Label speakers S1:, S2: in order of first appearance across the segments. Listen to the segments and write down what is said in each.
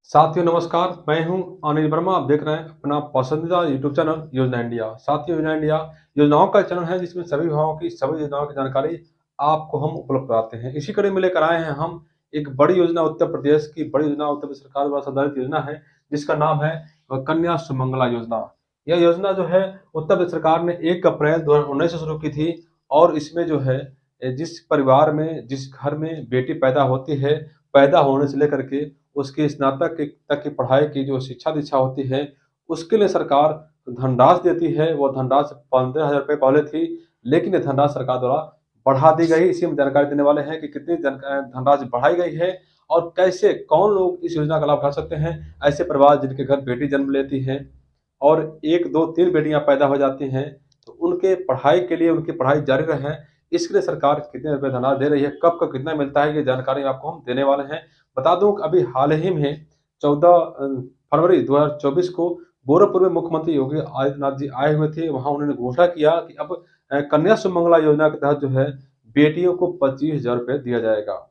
S1: साथियों नमस्कार, मैं हूं अनिल वर्मा। आप देख रहे हैं अपना पसंदीदा यूट्यूब चैनल योजना इंडिया। साथियों, योजना इंडिया योजनाओं का चैनल है जिसमें सभी विभागों की सभी योजनाओं की जानकारी आपको हम उपलब्ध कराते हैं। इसी कड़ी में लेकर आए हैं हम एक बड़ी योजना, उत्तर प्रदेश की बड़ी योजना, उत्तर प्रदेश सरकार द्वारा संचालित योजना है जिसका नाम है कन्या सुमंगला योजना। यह योजना जो है उत्तर प्रदेश सरकार ने 1 अप्रैल 2019 से शुरू की थी। और इसमें जो है जिस परिवार में, जिस घर में बेटी पैदा होती है, पैदा होने से लेकर के उसकी स्नातक तक की पढ़ाई की जो शिक्षा दीक्षा होती है, उसके लिए सरकार धनराशि देती है। वो धनराशि 15,000 रुपए पहले थी, लेकिन ये धनराशि सरकार द्वारा बढ़ा दी गई। इसी में जानकारी देने वाले हैं कि कितनी धनराशि बढ़ाई गई है और कैसे, कौन लोग इस योजना का लाभ उठा सकते हैं। ऐसे परिवार जिनके घर बेटी जन्म लेती है और 1, 2, 3 बेटियां पैदा हो जाती हैं, तो उनके पढ़ाई के लिए, उनकी पढ़ाई जारी रहे, इसके लिए सरकार कितने रुपए धनराशि दे रही है, कब-कब कितना मिलता है, ये जानकारी आपको हम देने वाले हैं। बता दूं कि अभी हाल ही में 14 फरवरी 2024 को गोरखपुर में मुख्यमंत्री योगी आदित्यनाथ जी आए हुए थे। वहां उन्होंने घोषणा किया कि अब कन्या सुमंगला योजना के तहत जो है बेटियों को 25,000 रुपए दिया जाएगा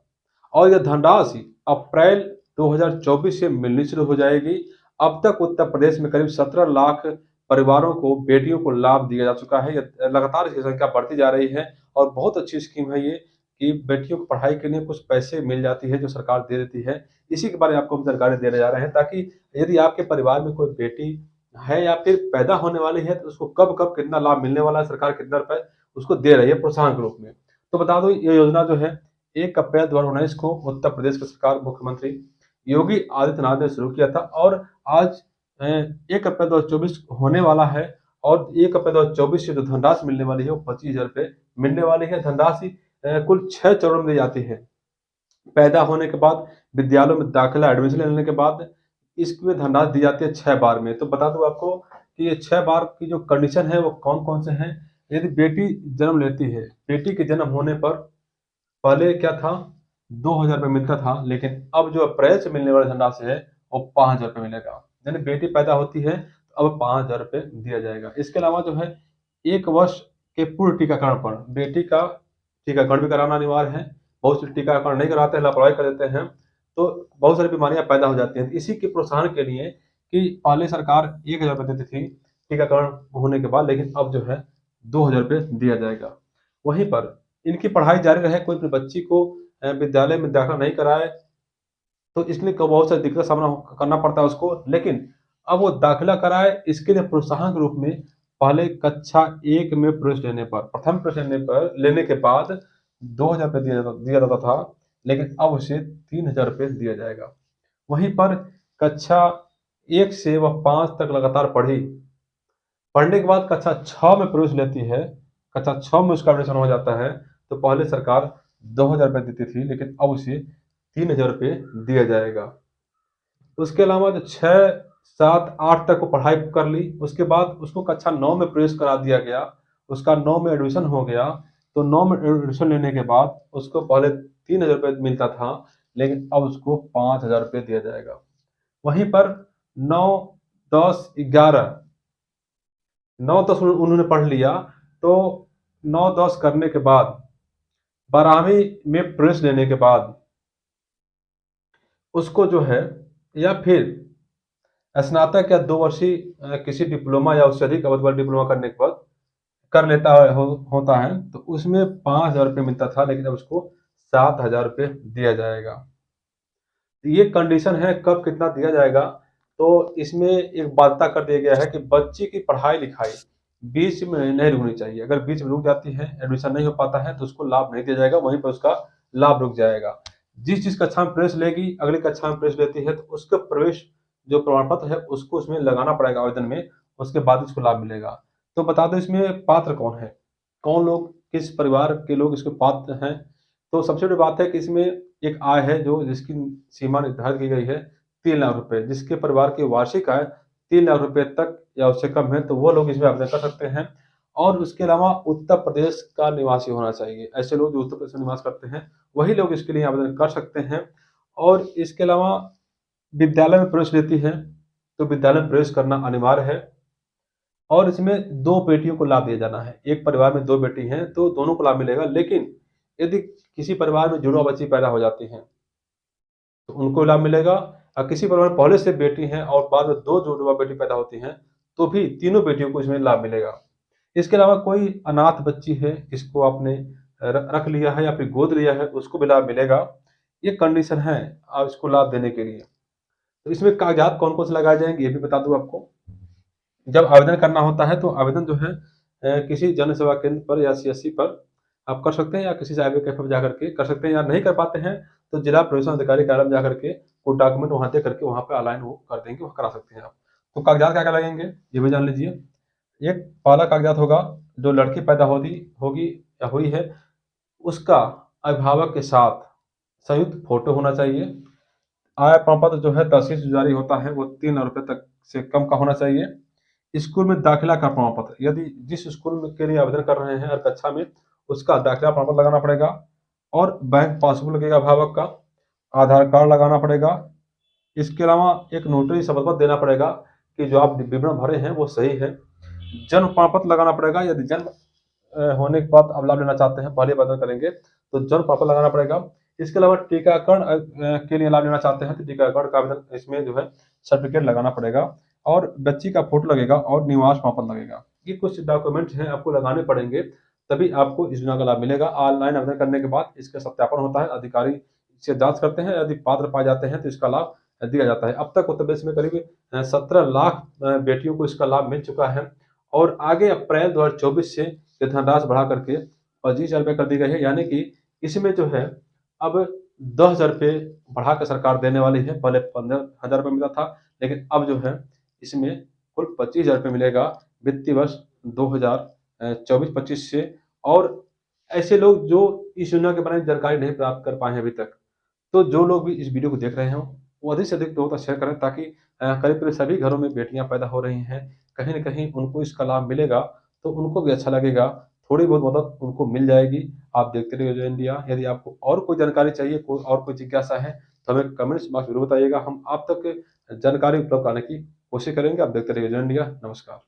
S1: और यह धनराशि अप्रैल 2024 से मिलनी शुरू हो जाएगी। अब तक उत्तर प्रदेश में करीब 17 लाख परिवारों को, बेटियों को लाभ दिया जा चुका है। यह लगातार इसकी संख्या बढ़ती जा रही है और बहुत अच्छी स्कीम है ये कि बेटियों को पढ़ाई के लिए कुछ पैसे मिल जाती है जो सरकार दे देती है। इसी के बारे में आपको हम जानकारी देने जा रहे हैं, ताकि यदि आपके परिवार में कोई बेटी है या फिर पैदा होने वाली है, तो उसको कब-कब कितना लाभ मिलने वाला है, सरकार कितना रुपए उसको दे रही है प्रोत्साहन के रूप में। तो बता दूं, ये योजना जो है 1 अप्रैल 2019 को उत्तर प्रदेश की सरकार, मुख्यमंत्री योगी आदित्यनाथ ने शुरू किया था और आज 1 अप्रैल 2024 होने वाला है और 1 अप्रैल 2024 से जो धनराशि मिलने वाली है वो 25,000 रुपए मिलने वाली है। धनराशि कुल 6 चरणों में दी जाती है। पैदा होने के बाद, विद्यालयों में दाखिला, एडमिशन लेने के बाद इसमें धनराशि दी जाती है 6 बार में। तो बता दूँ आपको कि ये 6 बार की जो कंडीशन है वो कौन-कौन से हैं। यदि बेटी जन्म लेती है, बेटी के जन्म होने पर पहले क्या था, 2,000 रुपए मिलता था, लेकिन अब जो अप्रैल से मिलने वाली धनराशि है वो 5,000 रुपए मिलेगा। यानी बेटी पैदा होती है तो अब 5,000 रुपए दिया जाएगा। इसके अलावा जो है 1 वर्ष के पूर्व टीकाकरण पर बेटी का टीकाकरण भी कराना अनिवार्य है। बहुत से टीकाकरण नहीं कराते हैं, लापरवाही कर देते हैं, तो बहुत सारी बीमारियां पैदा हो जाती हैं। तो इसी के प्रोत्साहन के लिए कि पहले सरकार 1,000 रुपए देती थी टीकाकरण होने के बाद, लेकिन अब जो है 2,000 रुपए दिया जाएगा। वहीं पर इनकी पढ़ाई जारी रहे, कोई अपनी बच्ची को विद्यालय में दाखिला नहीं कराए, तो इसलिए बहुत सारी दिक्कत का सामना करना पड़ता है उसको। लेकिन अब वो दाखिला कराए, इसके लिए प्रोत्साहन के रूप में पहले कक्षा 1 में प्रवेश लेने पर, प्रथम प्रवेश लेने के बाद 2,000 रुपए दिया जाता था, लेकिन अब उसे 3,000 रुपए दिया जाएगा। वहीं पर कक्षा 1 से वह 5 तक लगातार पढ़ी, पढ़ने के बाद कक्षा 6 में प्रवेश लेती है, कक्षा 6 में उसका एडमिशन हो जाता है, तो पहले सरकार 2,000 रुपए देती थी, लेकिन अब उसे 3,000 रुपए दिया जाएगा। उसके अलावा जो 6, 7, 8 तक वो पढ़ाई कर ली, उसके बाद उसको कक्षा 9 में प्रवेश करा दिया गया, उसका 9 में एडमिशन हो गया, तो 9 में एडमिशन लेने के बाद उसको पहले 3,000 रुपए मिलता था, लेकिन अब उसको 5,000 रुपए दिया जाएगा। वहीं पर 9, 10, 11, 9-10 उन्होंने पढ़ लिया, तो 9-10 करने के बाद 12वीं में प्रवेश लेने के बाद उसको जो है, या फिर स्नातक या 2 वर्षीय किसी डिप्लोमा या उससे अधिक अवधि वाला डिप्लोमा करने के बाद कर लेता है, होता है, तो उसमें 5,000 रुपए मिलता था, लेकिन अब उसको 7,000 रुपए दिया जाएगा। ये कंडीशन है कब कितना दिया जाएगा। तो इसमें एक बाध्यता कर दिया गया है कि बच्चे की पढ़ाई-लिखाई बीच में नहीं रुकनी चाहिए। अगर बीच में रुक जाती है, एडमिशन नहीं हो पाता है, तो उसको लाभ नहीं दिया जाएगा, वहीं पर उसका लाभ रुक जाएगा। जिस कक्षा में प्रवेश लेगी, अगली कक्षा में प्रवेश लेती है, तो उसका प्रवेश जो प्रमाण पत्र है उसको उसमें लगाना पड़ेगा आवेदन में, उसके बाद उसको लाभ मिलेगा। तो बता दो इसमें पात्र कौन है? कौन लोग, किस परिवार के लोग इसके पात्र हैं? तो सबसे बड़ी बात है कि इसमें एक आय है जो जिसकी सीमा निर्धारित की गई है 3 लाख रुपए। जिसके परिवार की वार्षिक आय 3 लाख रुपए तक या उससे कम है, तो वो लोग इसमें आवेदन कर सकते हैं। और उसके अलावा उत्तर प्रदेश का निवासी होना चाहिए। ऐसे लोग जो उत्तर प्रदेश में निवास करते हैं, वही लोग इसके लिए आवेदन कर सकते हैं। और इसके अलावा विद्यालय में प्रवेश लेती है, तो विद्यालय में प्रवेश करना अनिवार्य है और इसमें 2 बेटियों को लाभ दिया जाना है। एक परिवार में 2 बेटी हैं, तो दोनों को लाभ मिलेगा, लेकिन यदि किसी परिवार में जुड़वा बच्ची पैदा हो जाती हैं, तो उनको लाभ मिलेगा। किसी परिवार में पहले से बेटी हैं और बाद में 2 जुड़वा बेटी पैदा होती हैं, तो भी तीनों बेटियों को इसमें लाभ मिलेगा। इसके अलावा कोई अनाथ बच्ची है जिसको आपने रख लिया है या फिर गोद लिया है, उसको भी लाभ मिलेगा। ये कंडीशन है इसको लाभ देने के लिए। तो इसमें कागज़ात कौन-कौन से लगाए जाएँगे ये भी बता दूँ आपको। जब आवेदन करना होता है तो आवेदन जो है किसी जन सेवा केंद्र पर या सीएससी पर आप कर सकते हैं या किसी साइबर कैफ़े पर जाकर के कर सकते हैं, या नहीं कर पाते हैं तो जिला प्रशासन अधिकारी कार्यालय में जाकर के वो डॉक्यूमेंट वहाँ दे करके वहाँ पे ऑनलाइन वो कर देंगे, वो करा सकते हैं आप। तो कागज़ात क्या-क्या लगेंगे ये भी जान लीजिए। एक पहला कागज़ात होगा, जो लड़की पैदा होगी होगी या हुई है, उसका अभिभावक के साथ संयुक्त फ़ोटो होना चाहिए। आय प्रमाण पत्र जो है तहसील से जारी होता है वो 3 लाख रुपए तक से कम का होना चाहिए। स्कूल में दाखिला का प्रमाण पत्र, यदि जिस स्कूल में के लिए आवेदन कर रहे हैं हर कक्षा में, उसका दाखिला प्रमाण पत्र लगाना पड़ेगा। और बैंक पासबुक लगेगा अभिभावक का, आधार कार्ड लगाना पड़ेगा। इसके अलावा एक नोटरी शपथ पत्र देना पड़ेगा कि जो आप विवरण भरे हैं वो सही है। जन्म प्रमाण पत्र लगाना पड़ेगा, यदि जन्म होने के बाद आप लाभ लेना चाहते हैं, पहले आवेदन करेंगे तो जन्म प्रमाण पत्र लगाना पड़ेगा। इसके अलावा टीकाकरण के लिए लाभ लेना चाहते हैं तो टीकाकरण का आवेदन इसमें जो है सर्टिफिकेट लगाना पड़ेगा, और बच्ची का फोटो लगेगा और निवास प्रमाण पत्र लगेगा। ये कुछ डॉक्यूमेंट्स हैं आपको लगाने पड़ेंगे, तभी आपको इस योजना का लाभ मिलेगा। ऑनलाइन आवेदन करने के बाद इसका सत्यापन होता है, अधिकारी इसे जाँच करते हैं, यदि पात्र पाए जाते हैं तो इसका लाभ दिया जाता है। अब तक उत्तर प्रदेश में करीब 17 लाख बेटियों को इसका लाभ मिल चुका है, और आगे अप्रैल 2024 से ये धनराशि बढ़ा करके 25,000 रुपए कर दी गई है। यानी कि इसमें जो है अब 10,000 रुपए बढ़ा के सरकार देने वाली है। पहले 15,000 रुपए मिलता था, लेकिन अब जो है इसमें कुल 25,000 रुपए मिलेगा वित्तीय वर्ष 2024-25 से। और ऐसे लोग जो इस योजना के बारे में जानकारी नहीं प्राप्त कर पाए हैं अभी तक, तो जो लोग भी इस वीडियो को देख रहे हों, वो अधिक से अधिक लोगों तक शेयर करें, ताकि करीब-करीब सभी घरों में बेटियाँ पैदा हो रही हैं। कहीं न कहीं उनको इसका लाभ मिलेगा, तो उनको भी अच्छा लगेगा, थोड़ी बहुत मदद उनको मिल जाएगी। आप देखते रहिए जय इंडिया। यदि आपको और कोई जानकारी चाहिए, कोई और कोई जिज्ञासा है, तो हमें कमेंट्स बॉक्स में ज़रूर बताइएगा। हम आप तक जानकारी उपलब्ध कराने की कोशिश करेंगे। आप देखते रहिए जय इंडिया। नमस्कार।